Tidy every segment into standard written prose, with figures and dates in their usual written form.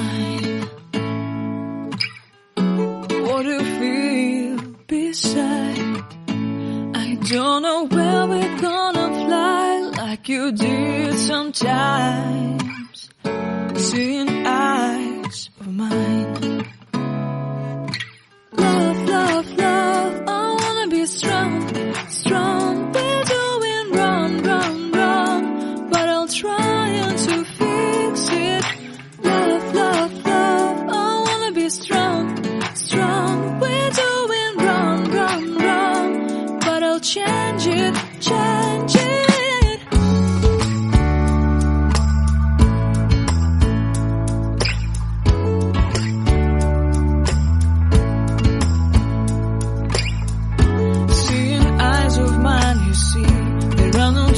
mine. What do you feel beside? I don't know where we're gonna fly like you did sometimes. Seeing eyes of mine. Love, love, love, I wanna be strong, strong. We're doing wrong, wrong, wrong, but I'll try to fix it. Love, love, love, I wanna be strong, strong. We're doing wrong, wrong, wrong, but I'll change it, change it.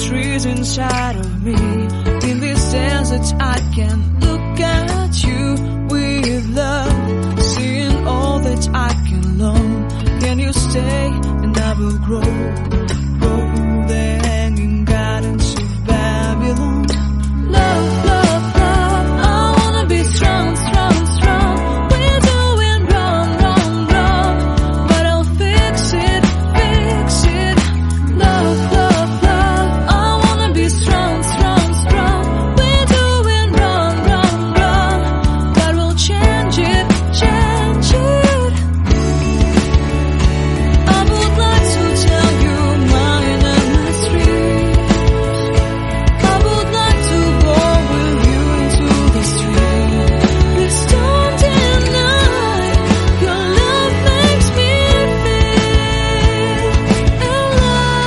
Trees inside of me. In this desert I can look at you with love. Seeing all that I can learn. Can you stay and I will grow? Grow the hanging gardens of Babylon. Love, love, love, I wanna be strong, strong, strong. We're doing wrong, wrong, wrong, but I'll fix it, fix it. Love, love, strong, strong, strong. We're doing wrong, wrong, wrong, but we'll change it, change it. I would like to tell you mine and my streets. I would like to go with you into the street. Please don't deny your love makes me feel alive.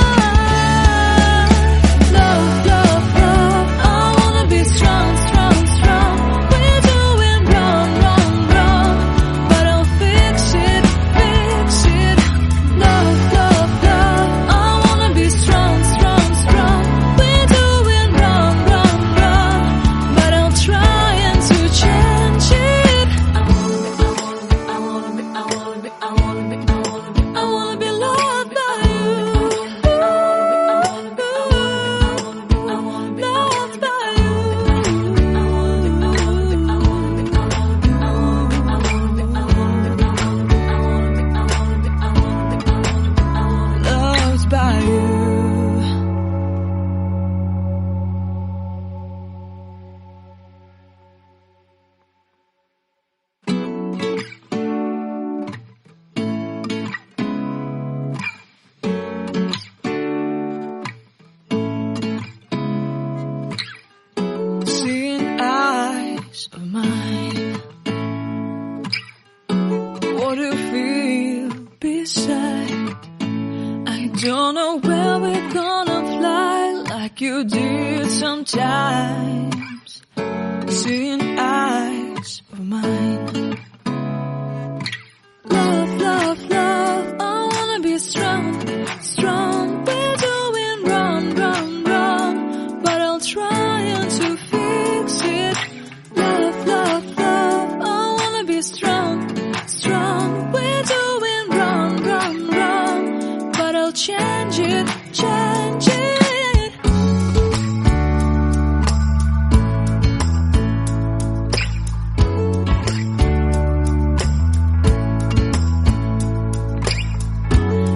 Love, love, love, I wanna be strong, strong, strong. We're doing wrong, wrong, wrong, but I'll fix it, fix it. Love, love, love, I wanna be strong, strong, strong. We're doing wrong, wrong, wrong, but I'll try to change it. I wanna be loved by you. Loved by you. Loved by you. Seeing eyes of mine. What do you feel beside? I don't know where we're gonna fly like you did sometimes. Seeing eyes of mine. Love, love, love, I wanna be strong, strong. We're doing wrong, wrong, wrong, but I'll try to fix it. Love, love, love, I wanna be strong, strong. We're doing wrong, wrong, wrong, but I'll change it, change it.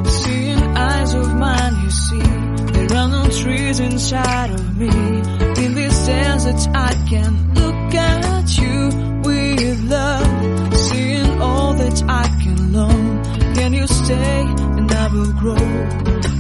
Seeing eyes of mine, you see, there are no trees inside of me. In this desert I can look at you with love. Seeing all that I can learn. Can you stay and I will grow?